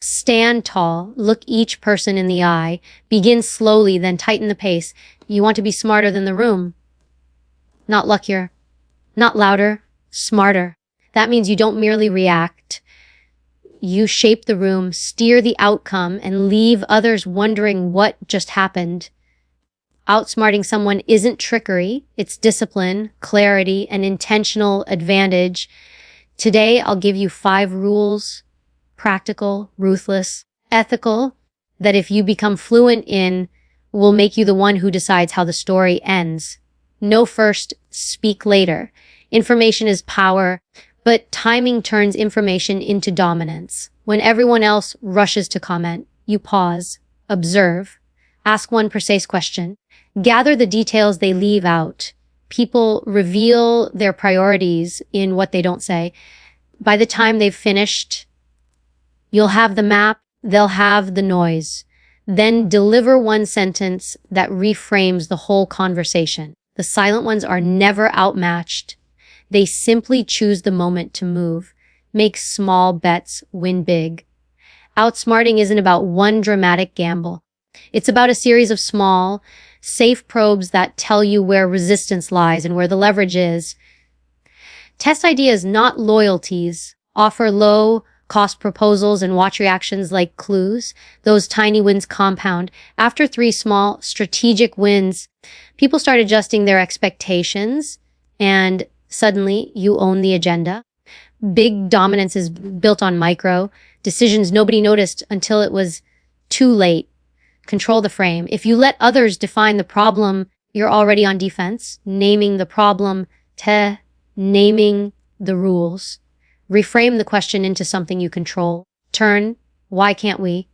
Stand tall, look each person in the eye, begin slowly, then tighten the pace. You want to be smarter than the room. Not luckier, not louder, smarter. That means you don't merely react. You shape the room, steer the outcome, and leave others wondering what just happened. Outsmarting someone isn't trickery, it's discipline, clarity, and intentional advantage. Today, I'll give you 5 rules, practical, ruthless, ethical, that if you become fluent in, will make you the one who decides how the story ends. Know first, speak later. Information is power, but timing turns information into dominance. When everyone else rushes to comment, you pause, observe, ask one precise question, gather the details they leave out. People reveal their priorities in what they don't say. By the time they've finished, you'll have the map, they'll have the noise. Then deliver one sentence that reframes the whole conversation. The silent ones are never outmatched. They simply choose the moment to move, make small bets, win big. Outsmarting isn't about one dramatic gamble. It's about a series of small, safe probes that tell you where resistance lies and where the leverage is. Test ideas, not loyalties. Offer low-cost proposals and watch reactions like clues. Those tiny wins compound. After 3 small, strategic wins, people start adjusting their expectations, and suddenly you own the agenda. Big dominance is built on micro decisions nobody noticed until it was too late. Control the frame. If you let others define the problem, you're already on defense. Naming the problem, naming the rules. Reframe the question into something you control. Turn, why can't we,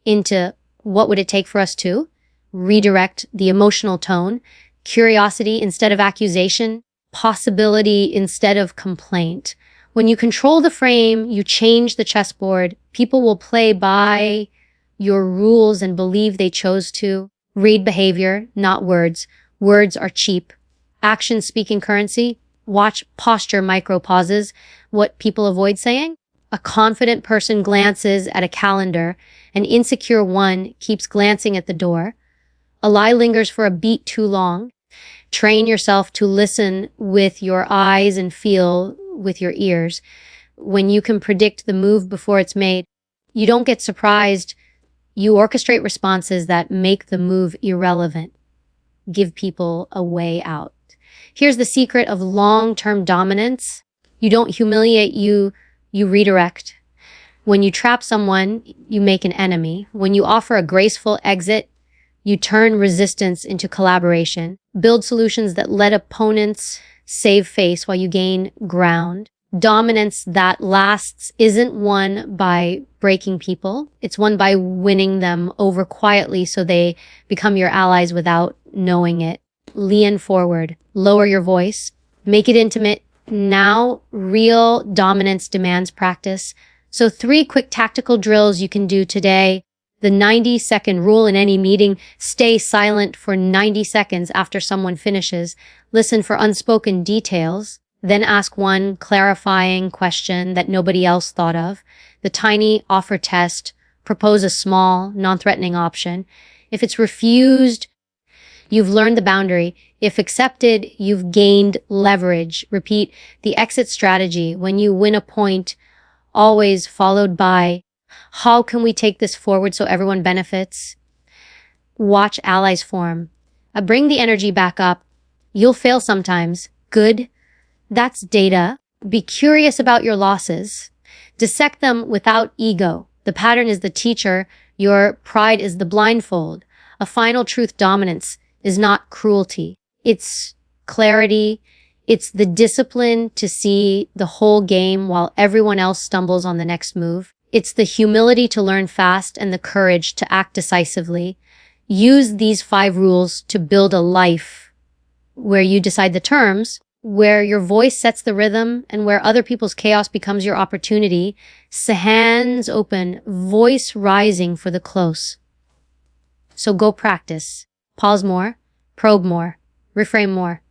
into what would it take for us to? Redirect the emotional tone. Curiosity instead of accusation. Possibility instead of complaint. When you control the frame, you change the chessboard. People will play by your rules and believe they chose to. Read behavior, not words. Words are cheap. Actions speak in currency. Watch posture micro pauses. What people avoid saying? A confident person glances at a calendar. An insecure one keeps glancing at the door. A lie lingers for a beat too long. Train yourself to listen with your eyes and feel with your ears. When you can predict the move before it's made, you don't get surprised. You orchestrate responses that make the move irrelevant. Give people a way out. Here's the secret of long-term dominance. You don't humiliate, you redirect. When you trap someone, you make an enemy. When you offer a graceful exit, you turn resistance into collaboration. Build solutions that let opponents save face while you gain ground. Dominance that lasts isn't won by breaking people. It's won by winning them over quietly so they become your allies without knowing it. Lean forward. Lower your voice. Make it intimate. Now, real dominance demands practice. So 3 quick tactical drills you can do today. The 90-second rule in any meeting. Stay silent for 90 seconds after someone finishes. Listen for unspoken details. Then ask one clarifying question that nobody else thought of. The tiny offer test. Propose a small, non-threatening option. If it's refused, you've learned the boundary. If accepted, you've gained leverage. Repeat the exit strategy. When you win a point, always followed by, how can we take this forward so everyone benefits? Watch allies form. Bring the energy back up. You'll fail sometimes. Good. That's data. Be curious about your losses. Dissect them without ego. The pattern is the teacher. Your pride is the blindfold. A final truth dominance is not cruelty. It's clarity. It's the discipline to see the whole game while everyone else stumbles on the next move. It's the humility to learn fast and the courage to act decisively. Use these 5 rules to build a life where you decide the terms, where your voice sets the rhythm, and where other people's chaos becomes your opportunity. Hands open, voice rising for the close. So go practice. Pause more, probe more, reframe more.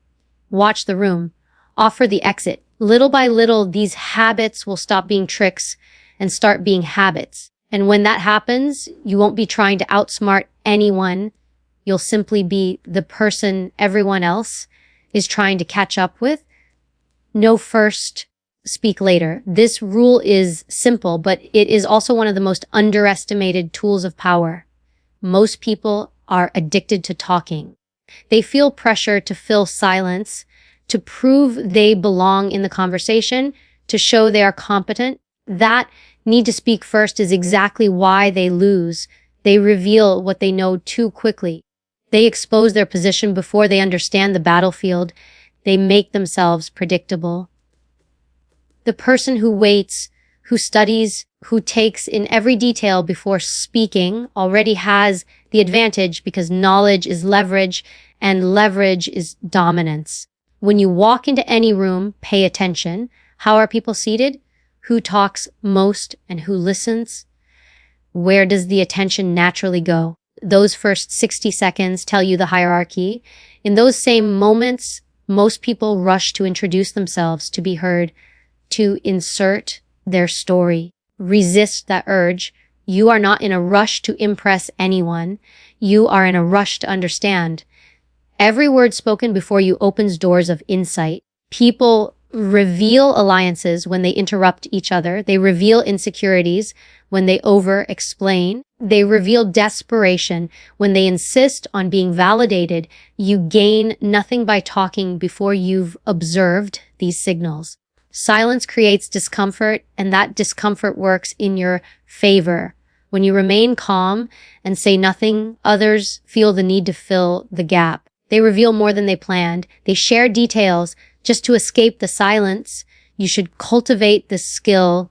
Watch the room. Offer the exit. Little by little, these habits will stop being tricks and start being habits. And when that happens, you won't be trying to outsmart anyone. You'll simply be the person everyone else is trying to catch up with. Know first, speak later. This rule is simple, but it is also one of the most underestimated tools of power. Most people are addicted to talking. They feel pressure to fill silence, to prove they belong in the conversation, to show they are competent. That need to speak first is exactly why they lose. They reveal what they know too quickly. They expose their position before they understand the battlefield. They make themselves predictable. The person who waits, who studies, who takes in every detail before speaking already has the advantage because knowledge is leverage and leverage is dominance. When you walk into any room, pay attention. How are people seated? Who talks most and who listens? Where does the attention naturally go? Those first 60 seconds tell you the hierarchy. In those same moments, most people rush to introduce themselves, to be heard, to insert their story. Resist that urge. You are not in a rush to impress anyone. You are in a rush to understand. Every word spoken before you opens doors of insight. People reveal alliances when they interrupt each other. They reveal insecurities when they over-explain. They reveal desperation when they insist on being validated. You gain nothing by talking before you've observed these signals. Silence creates discomfort, and that discomfort works in your favor. When you remain calm and say nothing, others feel the need to fill the gap. They reveal more than they planned. They share details just to escape the silence. You should cultivate this skill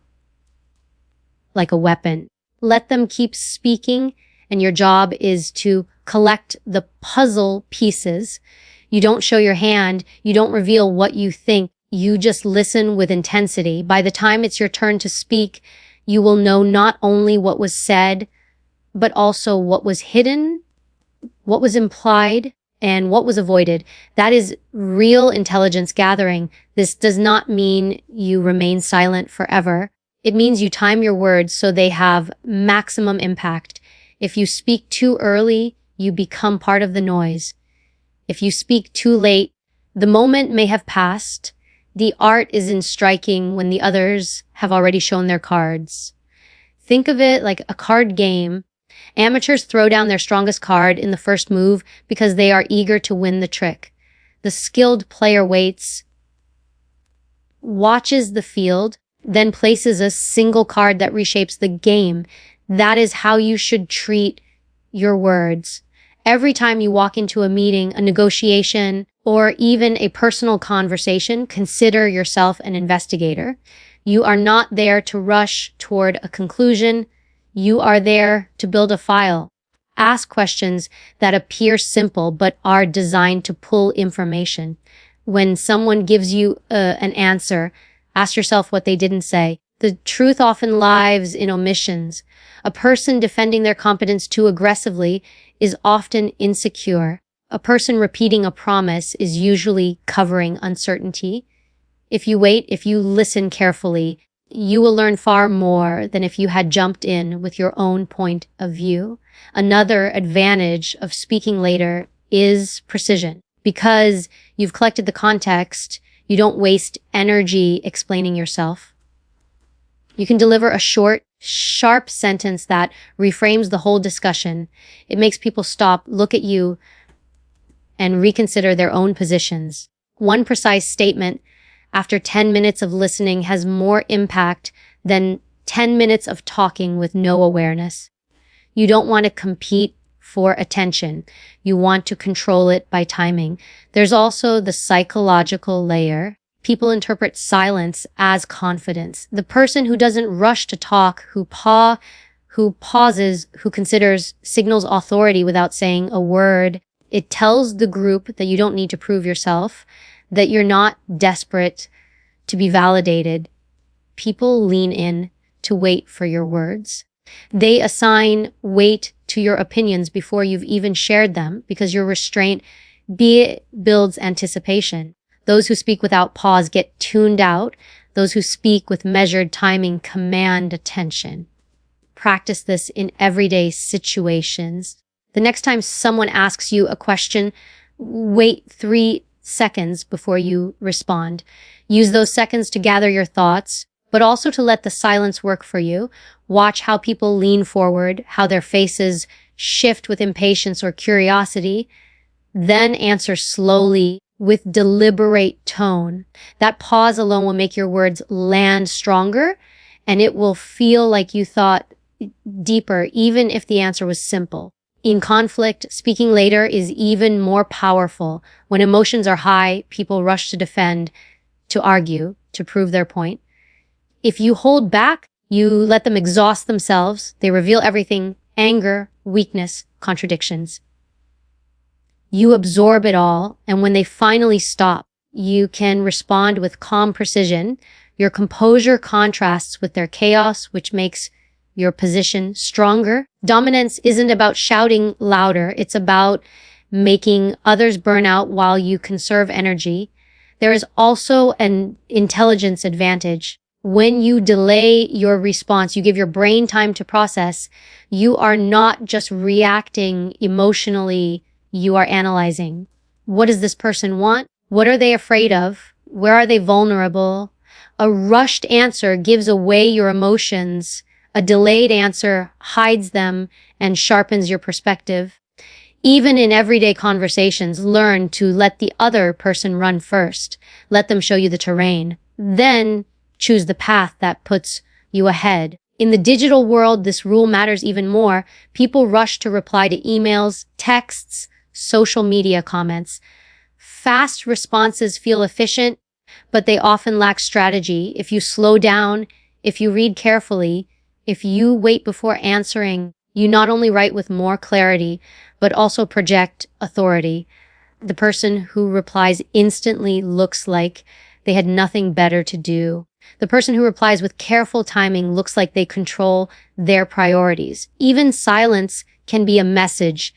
like a weapon. Let them keep speaking, and your job is to collect the puzzle pieces. You don't show your hand. You don't reveal what you think. You just listen with intensity. By the time it's your turn to speak, you will know not only what was said, but also what was hidden, what was implied, and what was avoided. That is real intelligence gathering. This does not mean you remain silent forever. It means you time your words so they have maximum impact. If you speak too early, you become part of the noise. If you speak too late, the moment may have passed. The art is in striking when the others have already shown their cards. Think of it like a card game. Amateurs throw down their strongest card in the first move because they are eager to win the trick. The skilled player waits, watches the field, then places a single card that reshapes the game. That is how you should treat your words. Every time you walk into a meeting, a negotiation, or even a personal conversation, consider yourself an investigator. You are not there to rush toward a conclusion. You are there to build a file. Ask questions that appear simple but are designed to pull information. When someone gives you an answer, ask yourself what they didn't say. The truth often lies in omissions. A person defending their competence too aggressively is often insecure. A person repeating a promise is usually covering uncertainty. If you wait, if you listen carefully, you will learn far more than if you had jumped in with your own point of view. Another advantage of speaking later is precision. Because you've collected the context, you don't waste energy explaining yourself. You can deliver a short, sharp sentence that reframes the whole discussion. It makes people stop, look at you, and reconsider their own positions. One precise statement after 10 minutes of listening has more impact than 10 minutes of talking with no awareness. You don't want to compete for attention. You want to control it by timing. There's also the psychological layer. People interpret silence as confidence. The person who doesn't rush to talk, who pauses, who considers, signals authority without saying a word. It tells the group that you don't need to prove yourself, that you're not desperate to be validated. People lean in to wait for your words. They assign weight to your opinions before you've even shared them because your restraint builds anticipation. Those who speak without pause get tuned out. Those who speak with measured timing command attention. Practice this in everyday situations. The next time someone asks you a question, wait 3 seconds before you respond. Use those seconds to gather your thoughts, but also to let the silence work for you. Watch how people lean forward, how their faces shift with impatience or curiosity. Then answer slowly with deliberate tone. That pause alone will make your words land stronger, and it will feel like you thought deeper, even if the answer was simple. In conflict, speaking later is even more powerful. When emotions are high, people rush to defend, to argue, to prove their point. If you hold back, you let them exhaust themselves. They reveal everything: anger, weakness, contradictions. You absorb it all, and when they finally stop, you can respond with calm precision. Your composure contrasts with their chaos, which makes your position stronger. Dominance isn't about shouting louder. It's about making others burn out while you conserve energy. There is also an intelligence advantage. When you delay your response, you give your brain time to process. You are not just reacting emotionally, you are analyzing. What does this person want? What are they afraid of? Where are they vulnerable? A rushed answer gives away your emotions. A delayed answer hides them and sharpens your perspective. Even in everyday conversations, learn to let the other person run first. Let them show you the terrain. Then choose the path that puts you ahead. In the digital world, this rule matters even more. People rush to reply to emails, texts, social media comments. Fast responses feel efficient, but they often lack strategy. If you slow down, if you read carefully, if you wait before answering, you not only write with more clarity, but also project authority. The person who replies instantly looks like they had nothing better to do. The person who replies with careful timing looks like they control their priorities. Even silence can be a message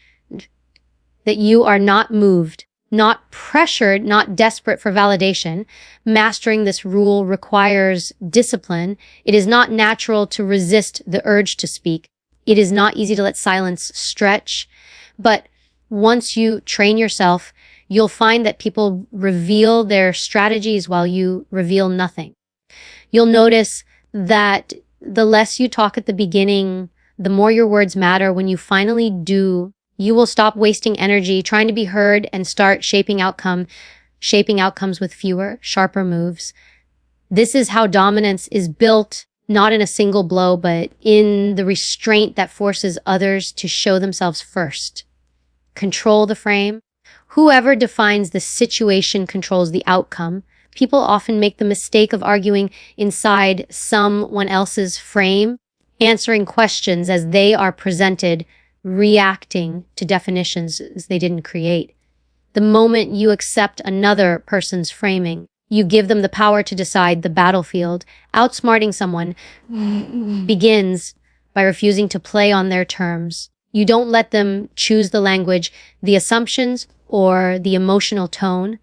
that you are not moved, not pressured, not desperate for validation. Mastering this rule requires discipline. It is not natural to resist the urge to speak. It is not easy to let silence stretch. But once you train yourself, you'll find that people reveal their strategies while you reveal nothing. You'll notice that the less you talk at the beginning, the more your words matter. When you finally do, you will stop wasting energy trying to be heard and start shaping outcomes with fewer, sharper moves. This is how dominance is built, not in a single blow, but in the restraint that forces others to show themselves first. Control the frame. Whoever defines the situation controls the outcome. People often make the mistake of arguing inside someone else's frame, answering questions as they are presented, reacting to definitions they didn't create. The moment you accept another person's framing, you give them the power to decide the battlefield. Outsmarting someone begins by refusing to play on their terms. You don't let them choose the language, the assumptions, or the emotional tone.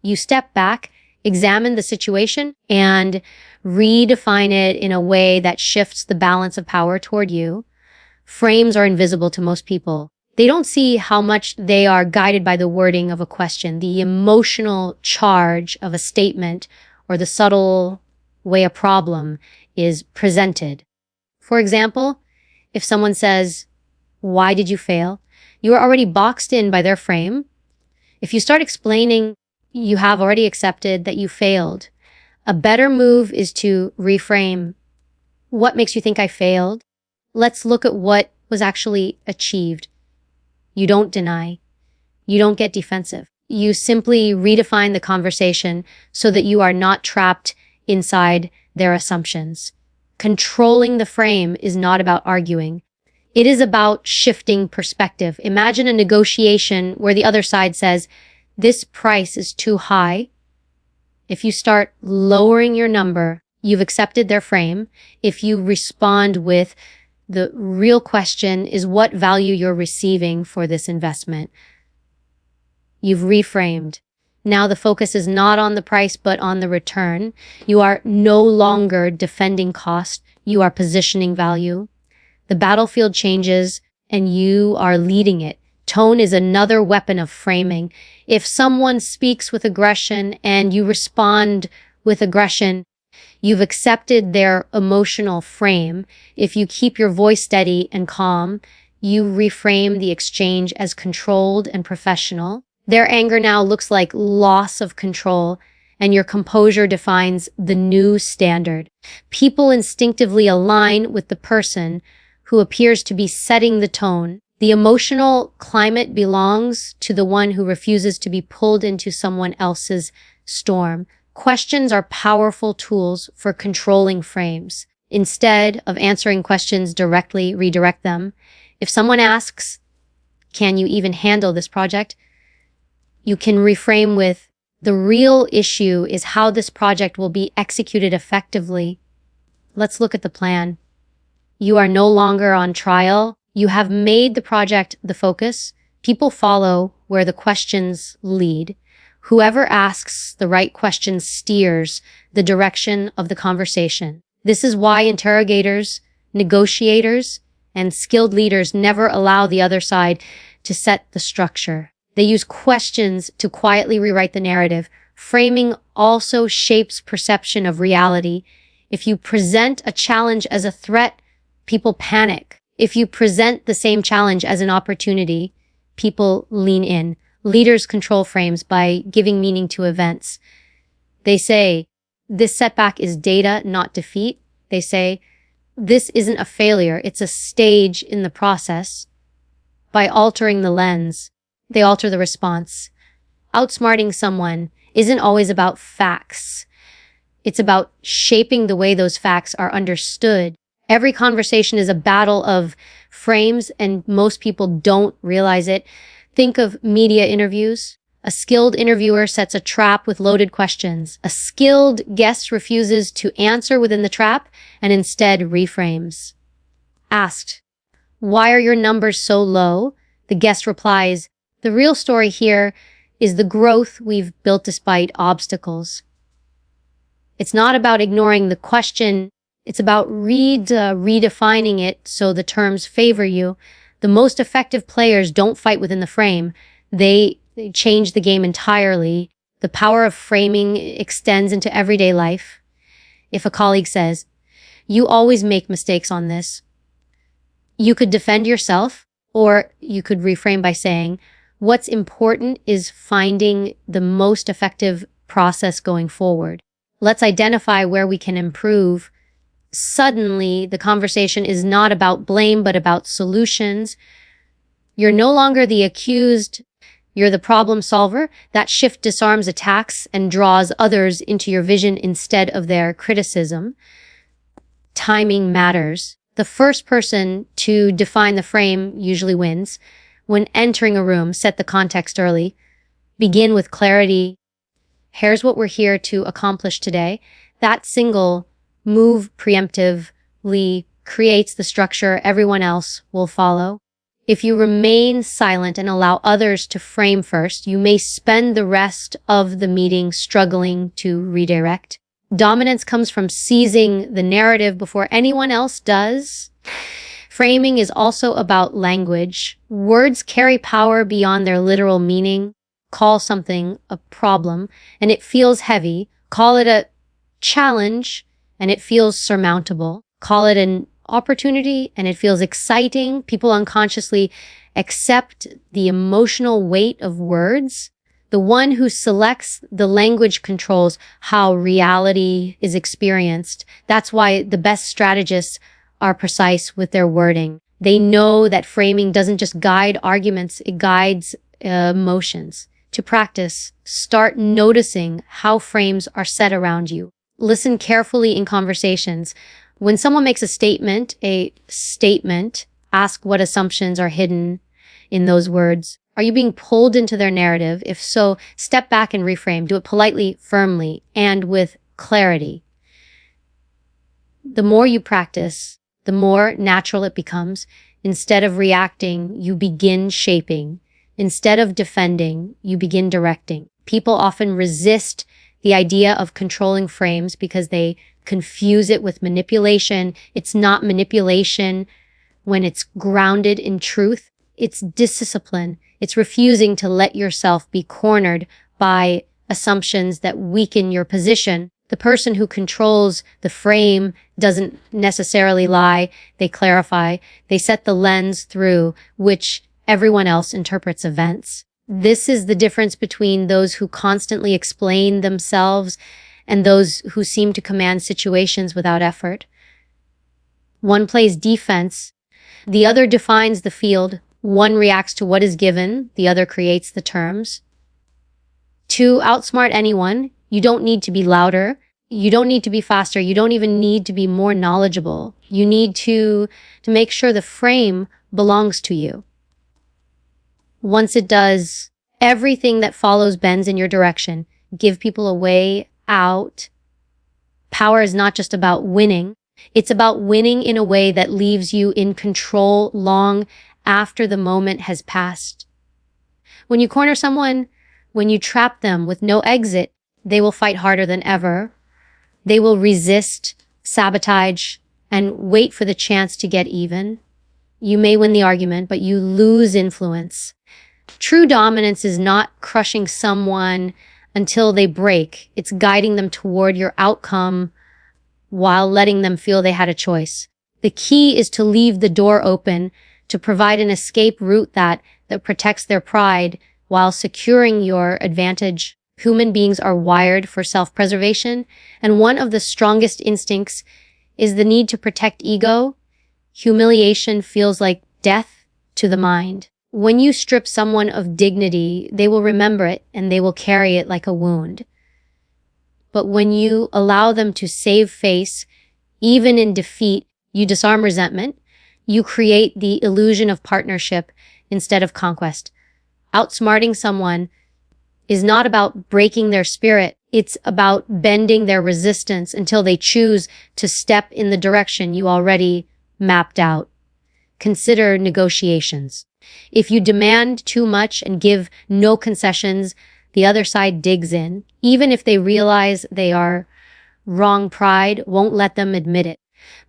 You step back, examine the situation, and redefine it in a way that shifts the balance of power toward you. Frames are invisible to most people. They don't see how much they are guided by the wording of a question, the emotional charge of a statement, or the subtle way a problem is presented. For example, if someone says, "Why did you fail?" you are already boxed in by their frame. If you start explaining, you have already accepted that you failed. A better move is to reframe. What makes you think I failed? Let's look at what was actually achieved. You don't deny. You don't get defensive. You simply redefine the conversation so that you are not trapped inside their assumptions. Controlling the frame is not about arguing. It is about shifting perspective. Imagine a negotiation where the other side says, "This price is too high." If you start lowering your number, you've accepted their frame. If you respond with, "The real question is what value you're receiving for this investment," you've reframed. Now the focus is not on the price, but on the return. You are no longer defending cost. You are positioning value. The battlefield changes and you are leading it. Tone is another weapon of framing. If someone speaks with aggression and you respond with aggression, you've accepted their emotional frame. If you keep your voice steady and calm, you reframe the exchange as controlled and professional. Their anger now looks like loss of control, and your composure defines the new standard. People instinctively align with the person who appears to be setting the tone. The emotional climate belongs to the one who refuses to be pulled into someone else's storm. Questions are powerful tools for controlling frames. Instead of answering questions directly, redirect them. If someone asks, "Can you even handle this project?" you can reframe with, "The real issue is how this project will be executed effectively. Let's look at the plan." You are no longer on trial. You have made the project the focus. People follow where the questions lead. Whoever asks the right questions steers the direction of the conversation. This is why interrogators, negotiators, and skilled leaders never allow the other side to set the structure. They use questions to quietly rewrite the narrative. Framing also shapes perception of reality. If you present a challenge as a threat, people panic. If you present the same challenge as an opportunity, people lean in. Leaders control frames by giving meaning to events. They say, "This setback is data, not defeat." They say, "This isn't a failure, it's a stage in the process." By altering the lens, they alter the response. Outsmarting someone isn't always about facts. It's about shaping the way those facts are understood. Every conversation is a battle of frames, and most people don't realize it. Think of media interviews. A skilled interviewer sets a trap with loaded questions. A skilled guest refuses to answer within the trap and instead reframes. Asked, "Why are your numbers so low?" The guest replies, "The real story here is the growth we've built despite obstacles." It's not about ignoring the question. It's about redefining it so the terms favor you. The most effective players don't fight within the frame. They change the game entirely. The power of framing extends into everyday life. If a colleague says, "You always make mistakes on this," you could defend yourself, or you could reframe by saying, "What's important is finding the most effective process going forward. Let's identify where we can improve." Suddenly, the conversation is not about blame, but about solutions. You're no longer the accused, you're the problem solver. That shift disarms attacks and draws others into your vision instead of their criticism. Timing matters. The first person to define the frame usually wins. When entering a room, set the context early. Begin with clarity. Here's what we're here to accomplish today. That single move preemptively creates the structure everyone else will follow. If you remain silent and allow others to frame first, you may spend the rest of the meeting struggling to redirect. Dominance comes from seizing the narrative before anyone else does. Framing is also about language. Words carry power beyond their literal meaning. Call something a problem, and it feels heavy. Call it a challenge, and it feels surmountable. Call it an opportunity, and it feels exciting. People unconsciously accept the emotional weight of words. The one who selects the language controls how reality is experienced. That's why the best strategists are precise with their wording. They know that framing doesn't just guide arguments, it guides emotions. To practice, start noticing how frames are set around you. Listen carefully in conversations. When someone makes a statement, ask what assumptions are hidden in those words. Are you being pulled into their narrative? If so, step back and reframe. Do it politely, firmly, and with clarity. The more you practice, the more natural it becomes. Instead of reacting, you begin shaping. Instead of defending, you begin directing. People often resist the idea of controlling frames because they confuse it with manipulation. It's not manipulation. when it's grounded in truth. It's discipline. It's refusing to let yourself be cornered by assumptions that weaken your position. The person who controls the frame doesn't necessarily lie. They clarify. They set the lens through which everyone else interprets events. This is the difference between those who constantly explain themselves and those who seem to command situations without effort. One plays defense. The other defines the field. One reacts to what is given. The other creates the terms. To outsmart anyone, you don't need to be louder. You don't need to be faster. You don't even need to be more knowledgeable. You need to make sure the frame belongs to you. Once it does, everything that follows bends in your direction. Give people a way out. Power is not just about winning. It's about winning in a way that leaves you in control long after the moment has passed. When you corner someone, when you trap them with no exit, they will fight harder than ever. They will resist, sabotage, and wait for the chance to get even. You may win the argument, but you lose influence. True dominance is not crushing someone until they break. It's guiding them toward your outcome while letting them feel they had a choice. The key is to leave the door open, to provide an escape route that protects their pride while securing your advantage. Human beings are wired for self-preservation, and one of the strongest instincts is the need to protect ego. Humiliation feels like death to the mind. When you strip someone of dignity, they will remember it and they will carry it like a wound. But when you allow them to save face, even in defeat, you disarm resentment. You create the illusion of partnership instead of conquest. Outsmarting someone is not about breaking their spirit. It's about bending their resistance until they choose to step in the direction you already mapped out. Consider negotiations. If you demand too much and give no concessions, the other side digs in. Even if they realize they are wrong, pride won't let them admit it.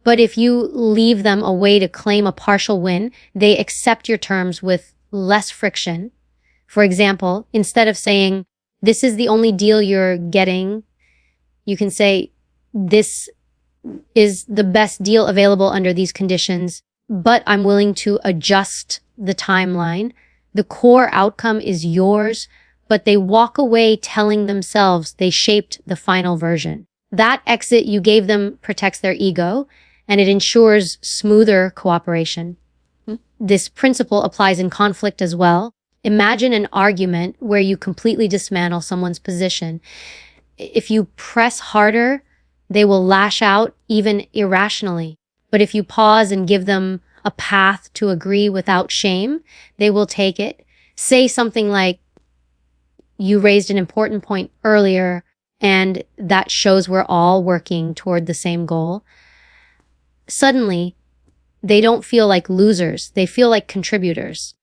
But if you leave them a way to claim a partial win, they accept your terms with less friction. For example, instead of saying, "This is the only deal you're getting," you can say, "This is the best deal available under these conditions, but I'm willing to adjust the timeline." The core outcome is yours, but they walk away telling themselves they shaped the final version. That exit you gave them protects their ego, and it ensures smoother cooperation. This principle applies in conflict as well. Imagine an argument where you completely dismantle someone's position. If you press harder, they will lash out even irrationally. But if you pause and give them a path to agree without shame, they will take it. Say something like, "You raised an important point earlier, and that shows we're all working toward the same goal." Suddenly, they don't feel like losers. They feel like contributors.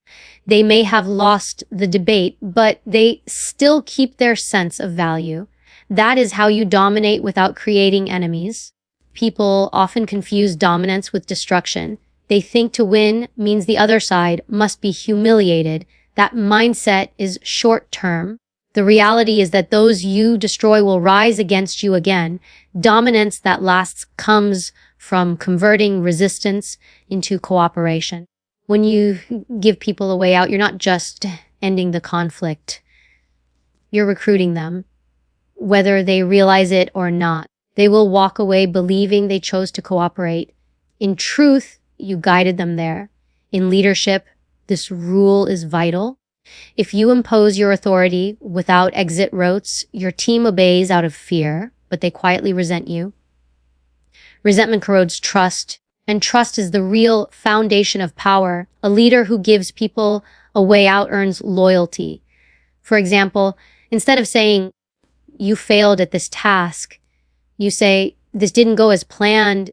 They may have lost the debate, but they still keep their sense of value. That is how you dominate without creating enemies. People often confuse dominance with destruction. They think to win means the other side must be humiliated. That mindset is short-term. The reality is that those you destroy will rise against you again. Dominance that lasts comes from converting resistance into cooperation. When you give people a way out, you're not just ending the conflict. You're recruiting them. Whether they realize it or not, they will walk away believing they chose to cooperate. In truth, you guided them there. In leadership, this rule is vital. If you impose your authority without exit routes, your team obeys out of fear, but they quietly resent you. Resentment corrodes trust, and trust is the real foundation of power. A leader who gives people a way out earns loyalty. For example, instead of saying, "You failed at this task," you say, "This didn't go as planned,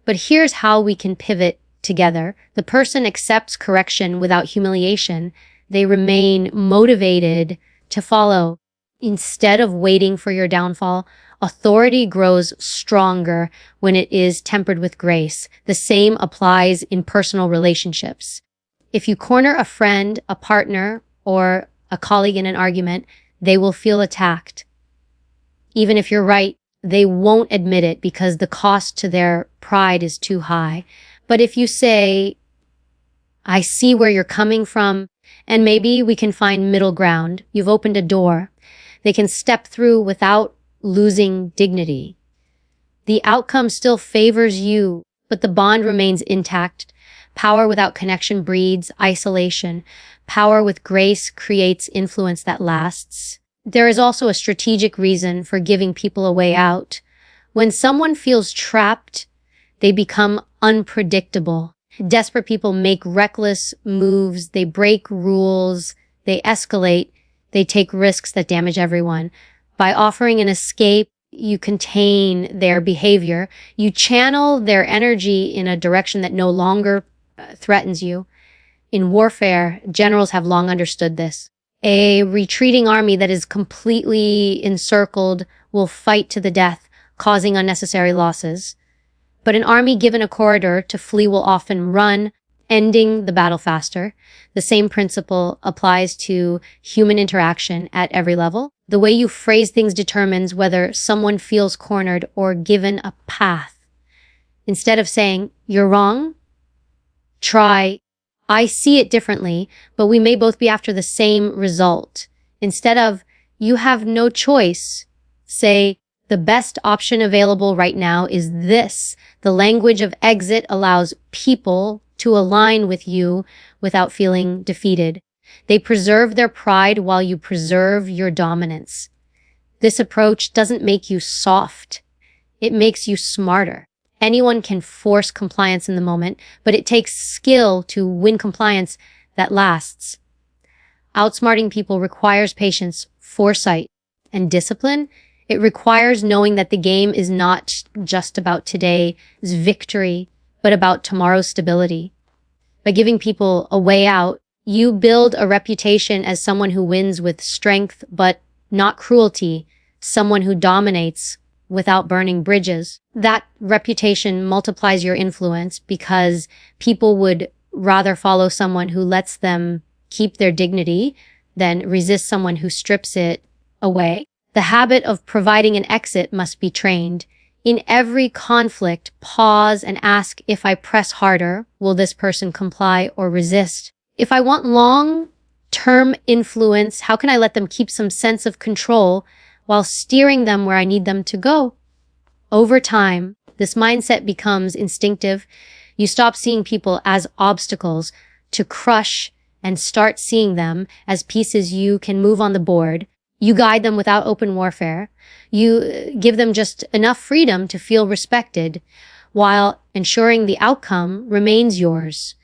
but here's how we can pivot together." The person accepts correction without humiliation. They remain motivated to follow. Instead of waiting for your downfall, Authority grows stronger when it is tempered with grace. The same applies in personal relationships. If you corner a friend, a partner, or a colleague in an argument, they will feel attacked. Even if you're right, they won't admit it because the cost to their pride is too high. But if you say, I see where you're coming from, and maybe we can find middle ground, you've opened a door. They can step through without losing dignity. The outcome still favors you, but the bond remains intact. Power without connection breeds isolation. Power with grace creates influence that lasts. There is also a strategic reason for giving people a way out. When someone feels trapped, they become unpredictable. Desperate people make reckless moves. They break rules. They escalate. They take risks that damage everyone. By offering an escape, you contain their behavior. You channel their energy in a direction that no longer threatens you. In warfare, generals have long understood this. A retreating army that is completely encircled will fight to the death, causing unnecessary losses. But an army given a corridor to flee will often run, ending the battle faster. The same principle applies to human interaction at every level. The way you phrase things determines whether someone feels cornered or given a path. Instead of saying, you're wrong, try, I see it differently, but we may both be after the same result. Instead of, you have no choice, say, the best option available right now is this. The language of exit allows people to align with you without feeling defeated. They preserve their pride while you preserve your dominance. This approach doesn't make you soft. It makes you smarter. Anyone can force compliance in the moment, but it takes skill to win compliance that lasts. Outsmarting people requires patience, foresight, and discipline. It requires knowing that the game is not just about today's victory, but about tomorrow's stability. By giving people a way out, you build a reputation as someone who wins with strength, but not cruelty, someone who dominates without burning bridges. That reputation multiplies your influence because people would rather follow someone who lets them keep their dignity than resist someone who strips it away. The habit of providing an exit must be trained. In every conflict, pause and ask, if I press harder, will this person comply or resist? If I want long-term influence, how can I let them keep some sense of control while steering them where I need them to go? Over time, this mindset becomes instinctive. You stop seeing people as obstacles to crush and start seeing them as pieces you can move on the board. You guide them without open warfare. You give them just enough freedom to feel respected while ensuring the outcome remains yours.